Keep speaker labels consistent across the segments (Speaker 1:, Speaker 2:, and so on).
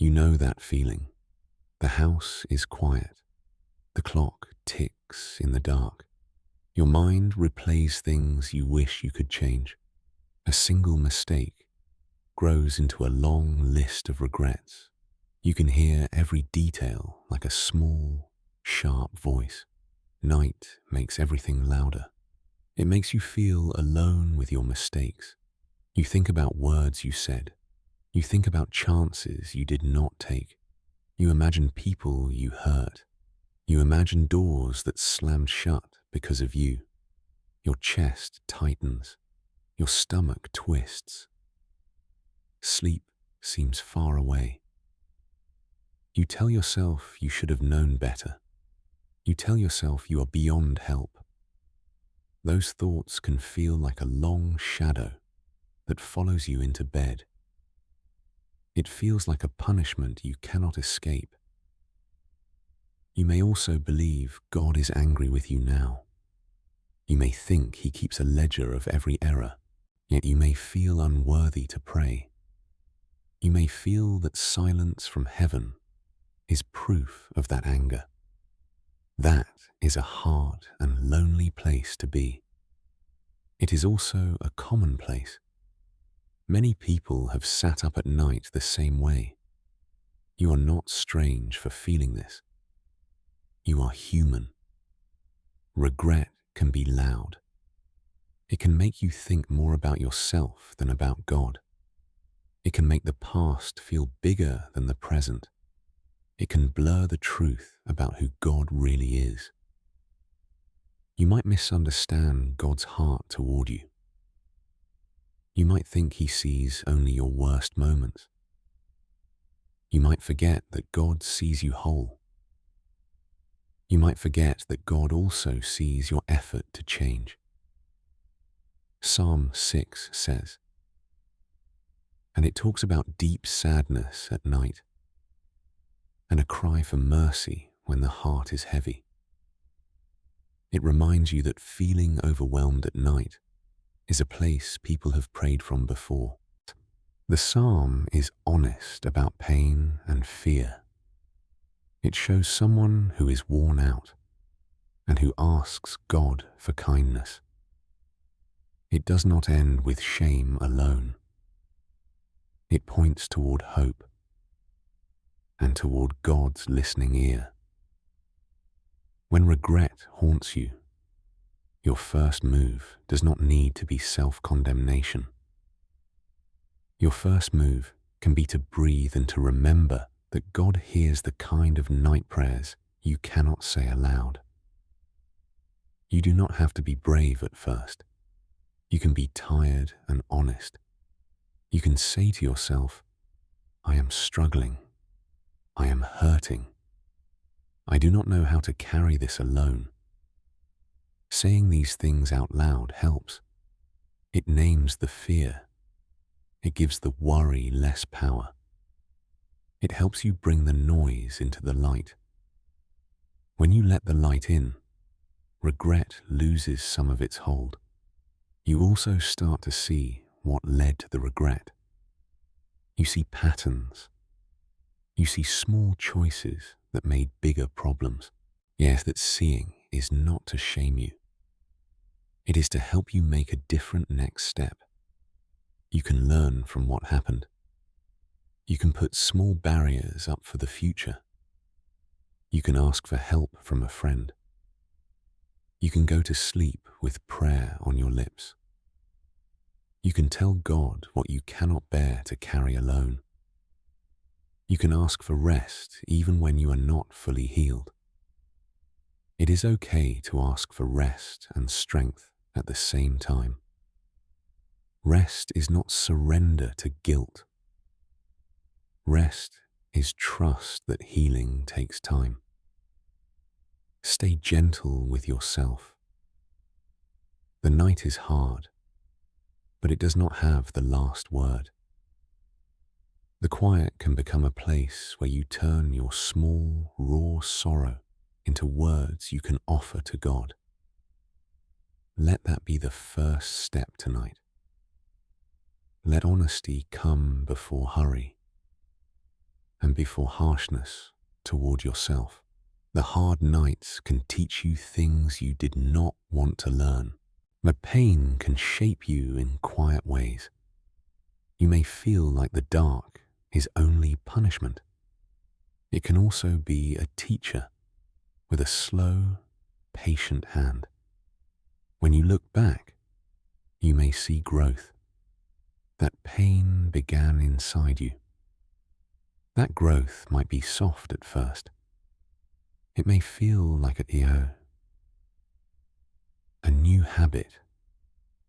Speaker 1: You know that feeling. The house is quiet. The clock ticks in the dark. Your mind replays things you wish you could change. A single mistake grows into a long list of regrets. You can hear every detail like a small, sharp voice. Night makes everything louder. It makes you feel alone with your mistakes. You think about words you said. You think about chances you did not take. You imagine people you hurt. You imagine doors that slammed shut because of you. Your chest tightens. Your stomach twists. Sleep seems far away. You tell yourself you should have known better. You tell yourself you are beyond help. Those thoughts can feel like a long shadow that follows you into bed. It feels like a punishment you cannot escape. You may also believe God is angry with you now. You may think he keeps a ledger of every error, yet you may feel unworthy to pray. You may feel that silence from heaven is proof of that anger. That is a hard and lonely place to be. It is also a common place. Many people have sat up at night the same way. You are not strange for feeling this. You are human. Regret can be loud. It can make you think more about yourself than about God. It can make the past feel bigger than the present. It can blur the truth about who God really is. You might misunderstand God's heart toward you. You might think he sees only your worst moments. You might forget that God sees you whole. You might forget that God also sees your effort to change. Psalm 6 says, and it talks about deep sadness at night and a cry for mercy when the heart is heavy. It reminds you that feeling overwhelmed at night is a place people have prayed from before. The psalm is honest about pain and fear. It shows someone who is worn out and who asks God for kindness. It does not end with shame alone. It points toward hope and toward God's listening ear. When regret haunts you, your first move does not need to be self-condemnation. Your first move can be to breathe and to remember that God hears the kind of night prayers you cannot say aloud. You do not have to be brave at first. You can be tired and honest. You can say to yourself, I am struggling. I am hurting. I do not know how to carry this alone. Saying these things out loud helps. It names the fear. It gives the worry less power. It helps you bring the noise into the light. When you let the light in, regret loses some of its hold. You also start to see what led to the regret. You see patterns. You see small choices that made bigger problems. Yes, that seeing is not to shame you. It is to help you make a different next step. You can learn from what happened. You can put small barriers up for the future. You can ask for help from a friend. You can go to sleep with prayer on your lips. You can tell God what you cannot bear to carry alone. You can ask for rest even when you are not fully healed. It is okay to ask for rest and strength at the same time. Rest is not surrender to guilt. Rest is trust that healing takes time. Stay gentle with yourself. The night is hard, but it does not have the last word. The quiet can become a place where you turn your small, raw sorrow into words you can offer to God. Let that be the first step tonight. Let honesty come before hurry. and before harshness toward yourself. The hard nights can teach you things you did not want to learn. The pain can shape you in quiet ways. You may feel like the dark is only punishment. It can also be a teacher with a slow, patient hand. When you look back, you may see growth. That pain began inside you. That growth might be soft at first. It may feel like a new habit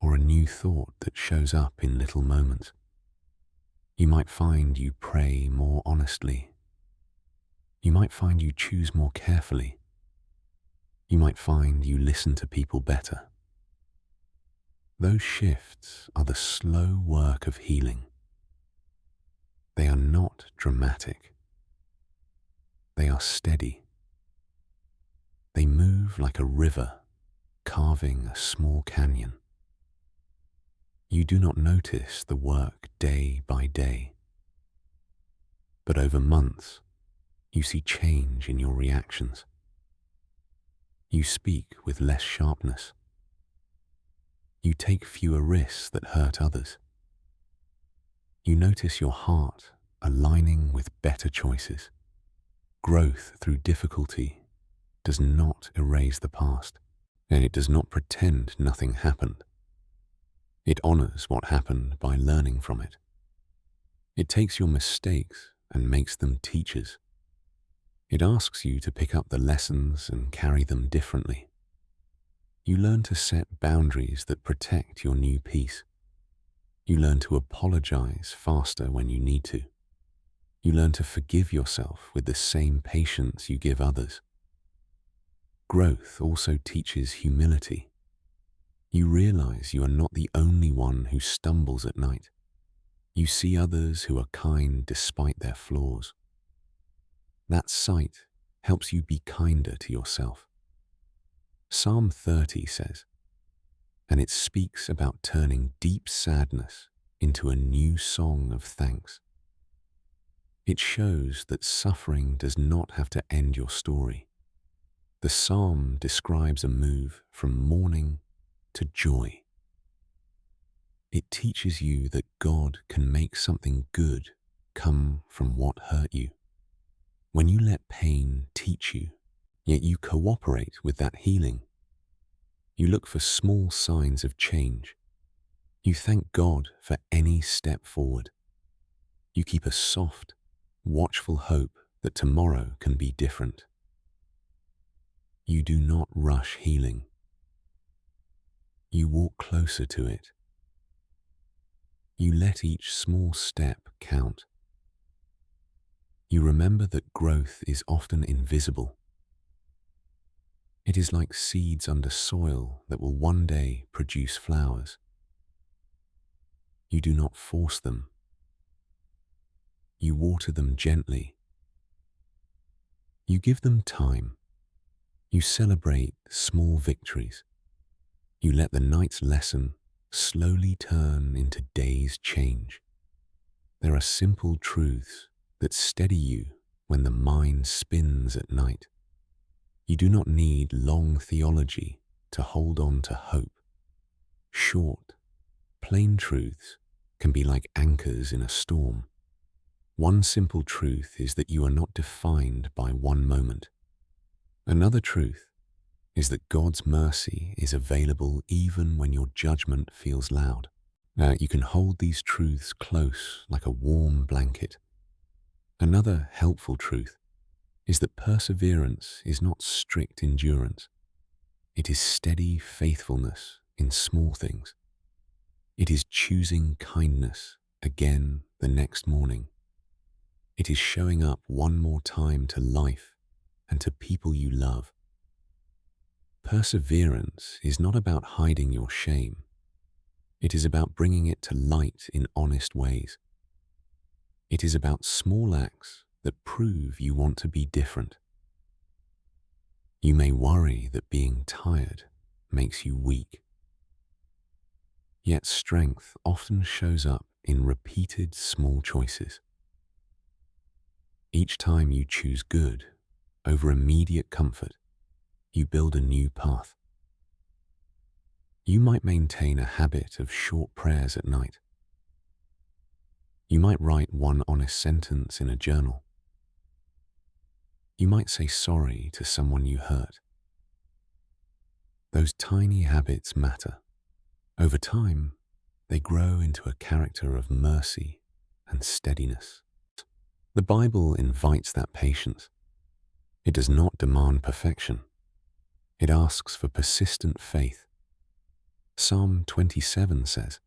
Speaker 1: or a new thought that shows up in little moments. You might find you pray more honestly. You might find you choose more carefully. You might find you listen to people better. Those shifts are the slow work of healing. They are not dramatic. They are steady. They move like a river carving a small canyon. You do not notice the work day by day, but over months, you see change in your reactions. You speak with less sharpness. You take fewer risks that hurt others. You notice your heart aligning with better choices. Growth through difficulty does not erase the past, and it does not pretend nothing happened. It honors what happened by learning from it. It takes your mistakes and makes them teachers. It asks you to pick up the lessons and carry them differently. You learn to set boundaries that protect your new peace. You learn to apologize faster when you need to. You learn to forgive yourself with the same patience you give others. Growth also teaches humility. You realize you are not the only one who stumbles at night. You see others who are kind despite their flaws. That sight helps you be kinder to yourself. Psalm 30 says, and it speaks about turning deep sadness into a new song of thanks. It shows that suffering does not have to end your story. The psalm describes a move from mourning to joy. It teaches you that God can make something good come from what hurt you. When you let pain teach you, yet you cooperate with that healing, you look for small signs of change. You thank God for any step forward. You keep a soft, watchful hope that tomorrow can be different. You do not rush healing. You walk closer to it. You let each small step count. You remember that growth is often invisible. It is like seeds under soil that will one day produce flowers. You do not force them. You water them gently. You give them time. You celebrate small victories. You let the night's lesson slowly turn into day's change. There are simple truths that steady you when the mind spins at night. You do not need long theology to hold on to hope. Short, plain truths can be like anchors in a storm. One simple truth is that you are not defined by one moment. Another truth is that God's mercy is available even when your judgment feels loud. You can hold these truths close like a warm blanket. Another helpful truth is that perseverance is not strict endurance. It is steady faithfulness in small things. It is choosing kindness again the next morning. It is showing up one more time to life and to people you love. Perseverance is not about hiding your shame. It is about bringing it to light in honest ways. It is about small acts that prove you want to be different. You may worry that being tired makes you weak. Yet strength often shows up in repeated small choices. Each time you choose good over immediate comfort, you build a new path. You might maintain a habit of short prayers at night. You might write one honest sentence in a journal. You might say sorry to someone you hurt. Those tiny habits matter. Over time, they grow into a character of mercy and steadiness. The Bible invites that patience. It does not demand perfection. It asks for persistent faith. Psalm 27 says,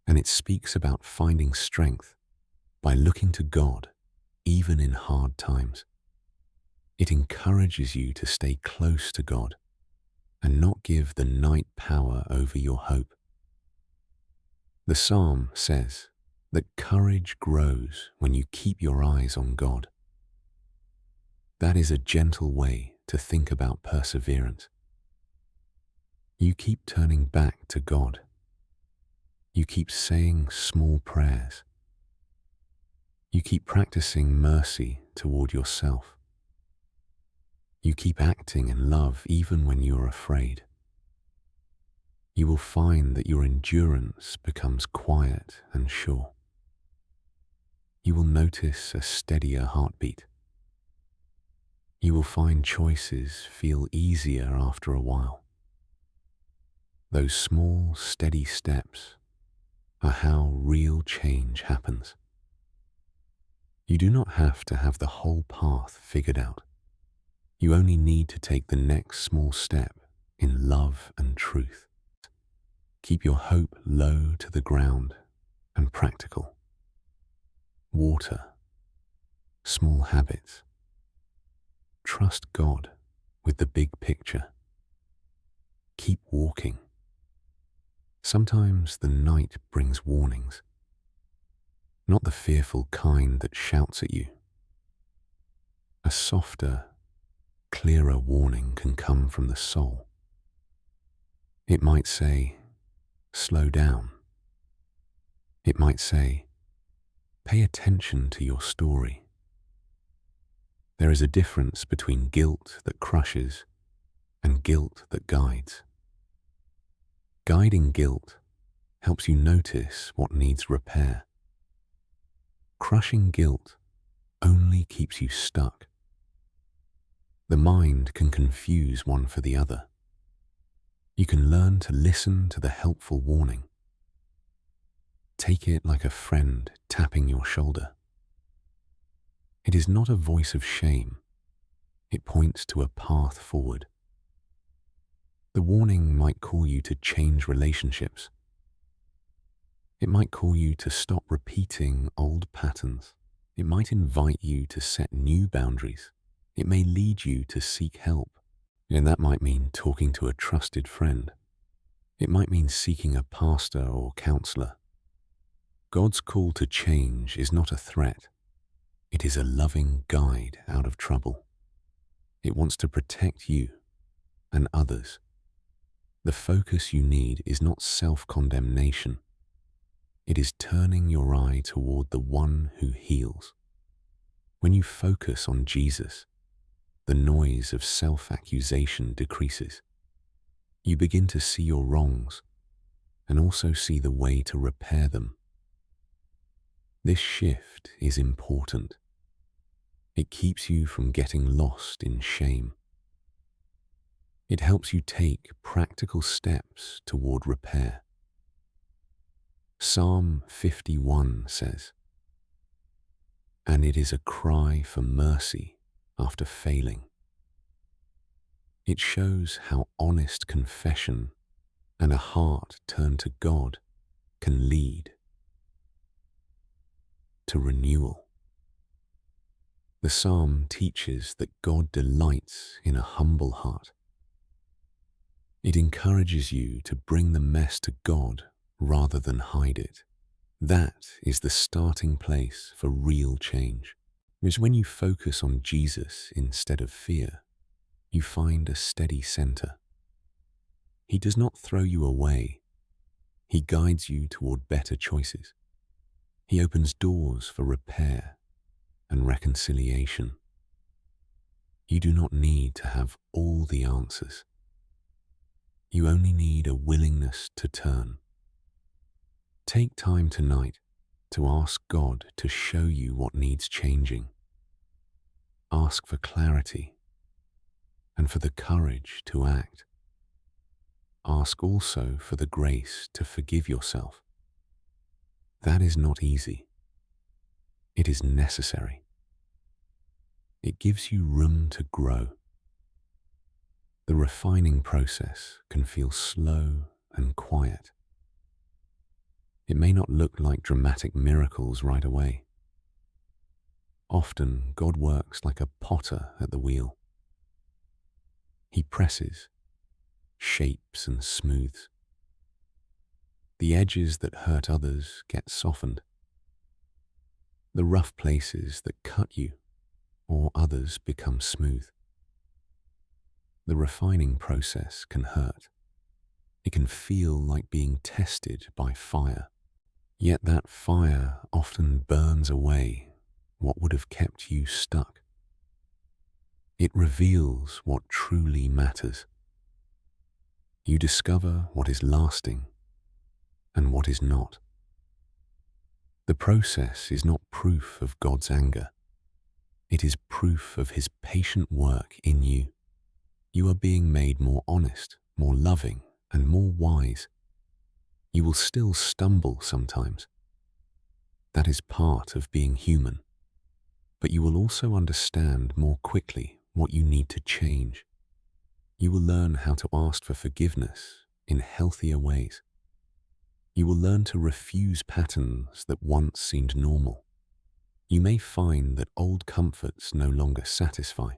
Speaker 1: and it speaks about finding strength by looking to God even in hard times. It encourages you to stay close to God and not give the night power over your hope. The psalm says that courage grows when you keep your eyes on God. That is a gentle way to think about perseverance. You keep turning back to God. You keep saying small prayers. You keep practicing mercy toward yourself. You keep acting in love even when you're afraid. You will find that your endurance becomes quiet and sure. You will notice a steadier heartbeat. You will find choices feel easier after a while. Those small, steady steps are how real change happens. You do not have to have the whole path figured out. You only need to take the next small step in love and truth. Keep your hope low to the ground and practical. Water, small habits. Trust God with the big picture. Keep walking. Sometimes the night brings warnings, not the fearful kind that shouts at you. A softer, clearer warning can come from the soul. It might say, slow down. It might say, pay attention to your story. There is a difference between guilt that crushes and guilt that guides. Guiding guilt helps you notice what needs repair. Crushing guilt only keeps you stuck. The mind can confuse one for the other. You can learn to listen to the helpful warning. Take it like a friend tapping your shoulder. It is not a voice of shame. It points to a path forward. The warning might call you to change relationships. It might call you to stop repeating old patterns. It might invite you to set new boundaries. It may lead you to seek help. And that might mean talking to a trusted friend. It might mean seeking a pastor or counselor. God's call to change is not a threat. It is a loving guide out of trouble. It wants to protect you and others. The focus you need is not self-condemnation. It is turning your eye toward the one who heals. When you focus on Jesus, the noise of self-accusation decreases. You begin to see your wrongs and also see the way to repair them. This shift is important. It keeps you from getting lost in shame. It helps you take practical steps toward repair. Psalm 51 says, and it is a cry for mercy after failing. It shows how honest confession and a heart turned to God can lead to renewal. The psalm teaches that God delights in a humble heart. It encourages you to bring the mess to God rather than hide it. That is the starting place for real change. Because when you focus on Jesus instead of fear, you find a steady center. He does not throw you away. He guides you toward better choices. He opens doors for repair and reconciliation. You do not need to have all the answers. You only need a willingness to turn. Take time tonight to ask God to show you what needs changing. Ask for clarity and for the courage to act. Ask also for the grace to forgive yourself. That is not easy. It is necessary. It gives you room to grow. The refining process can feel slow and quiet. It may not look like dramatic miracles right away. Often, God works like a potter at the wheel. He presses, shapes, and smooths. The edges that hurt others get softened. The rough places that cut you or others become smooth. The refining process can hurt. It can feel like being tested by fire. Yet that fire often burns away what would have kept you stuck. It reveals what truly matters. You discover what is lasting and what is not. The process is not proof of God's anger. It is proof of His patient work in you. You are being made more honest, more loving, and more wise. You will still stumble sometimes. That is part of being human. But you will also understand more quickly what you need to change. You will learn how to ask for forgiveness in healthier ways. You will learn to refuse patterns that once seemed normal. You may find that old comforts no longer satisfy.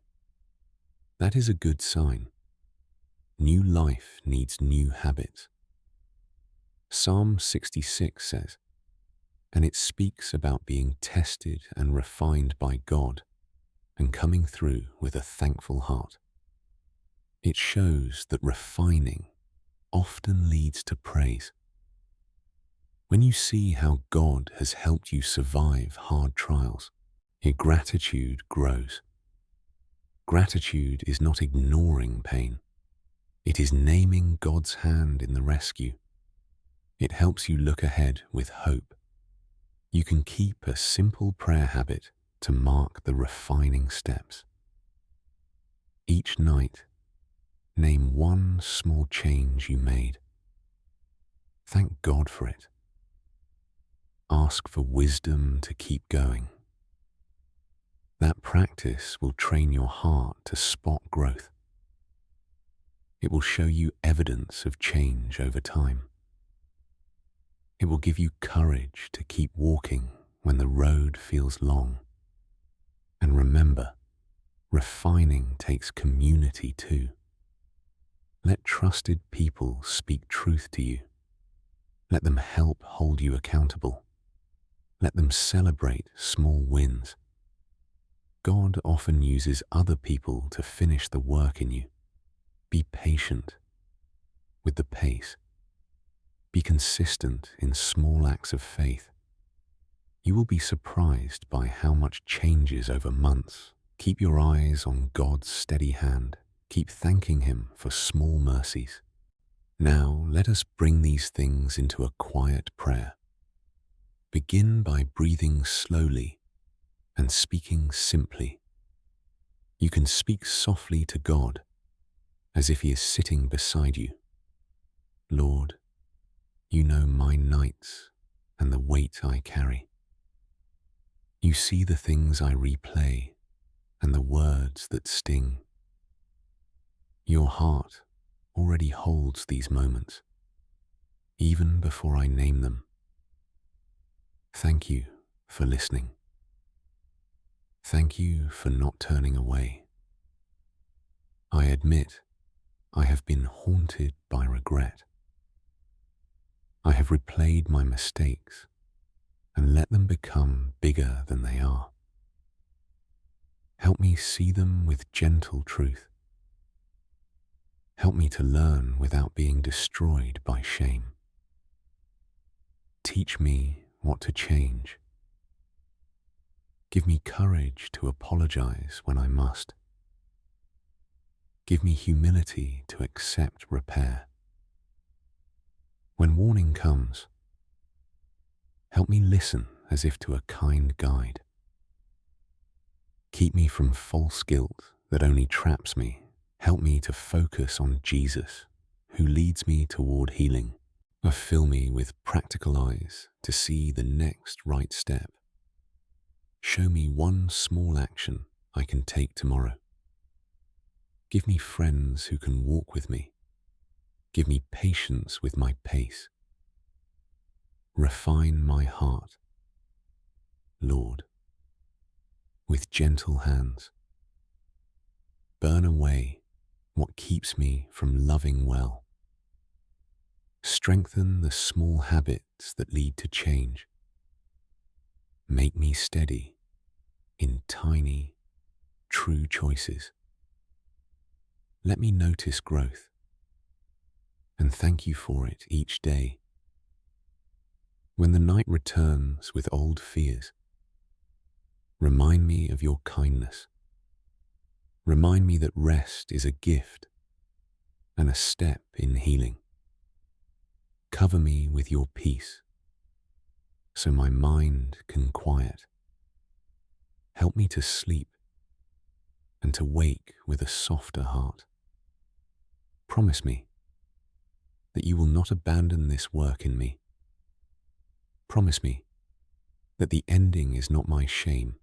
Speaker 1: That is a good sign. New life needs new habits. Psalm 66 says, and it speaks about being tested and refined by God and coming through with a thankful heart. It shows that refining often leads to praise. When you see how God has helped you survive hard trials, your gratitude grows. Gratitude is not ignoring pain. It is naming God's hand in the rescue. It helps you look ahead with hope. You can keep a simple prayer habit to mark the refining steps. Each night, name one small change you made. Thank God for it. Ask for wisdom to keep going. That practice will train your heart to spot growth. It will show you evidence of change over time. It will give you courage to keep walking when the road feels long. And remember, refining takes community too. Let trusted people speak truth to you. Let them help hold you accountable. Let them celebrate small wins. God often uses other people to finish the work in you. Be patient with the pace. Be consistent in small acts of faith. You will be surprised by how much changes over months. Keep your eyes on God's steady hand. Keep thanking Him for small mercies. Now let us bring these things into a quiet prayer. Begin by breathing slowly and speaking simply. You can speak softly to God as if He is sitting beside you. Lord, you know my nights and the weight I carry. You see the things I replay and the words that sting. Your heart already holds these moments, even before I name them. Thank you for listening. Thank you for not turning away. I admit I have been haunted by regret. I have replayed my mistakes and let them become bigger than they are. Help me see them with gentle truth. Help me to learn without being destroyed by shame. Teach me what to change. Give me courage to apologize when I must. Give me humility to accept repair. When warning comes, help me listen as if to a kind guide. Keep me from false guilt that only traps me. Help me to focus on Jesus, who leads me toward healing. Or fill me with practical eyes to see the next right step. Show me one small action I can take tomorrow. Give me friends who can walk with me. Give me patience with my pace. Refine my heart, Lord, with gentle hands. Burn away what keeps me from loving well. Strengthen the small habits that lead to change. Make me steady in tiny, true choices. Let me notice growth and thank you for it each day. When the night returns with old fears, remind me of your kindness. Remind me that rest is a gift and a step in healing. Cover me with your peace so my mind can quiet. Help me to sleep and to wake with a softer heart. Promise me that you will not abandon this work in me. Promise me that the ending is not my shame.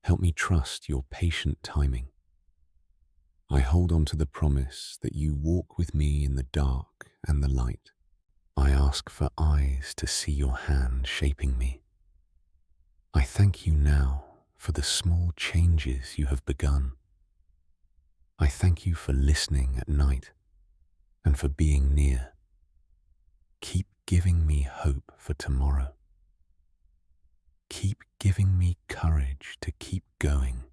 Speaker 1: Help me trust your patient timing. I hold on to the promise that you walk with me in the dark and the light. I ask for eyes to see your hand shaping me. I thank you now for the small changes you have begun. I thank you for listening at night and for being near. Keep giving me hope for tomorrow. Keep giving me courage to keep going.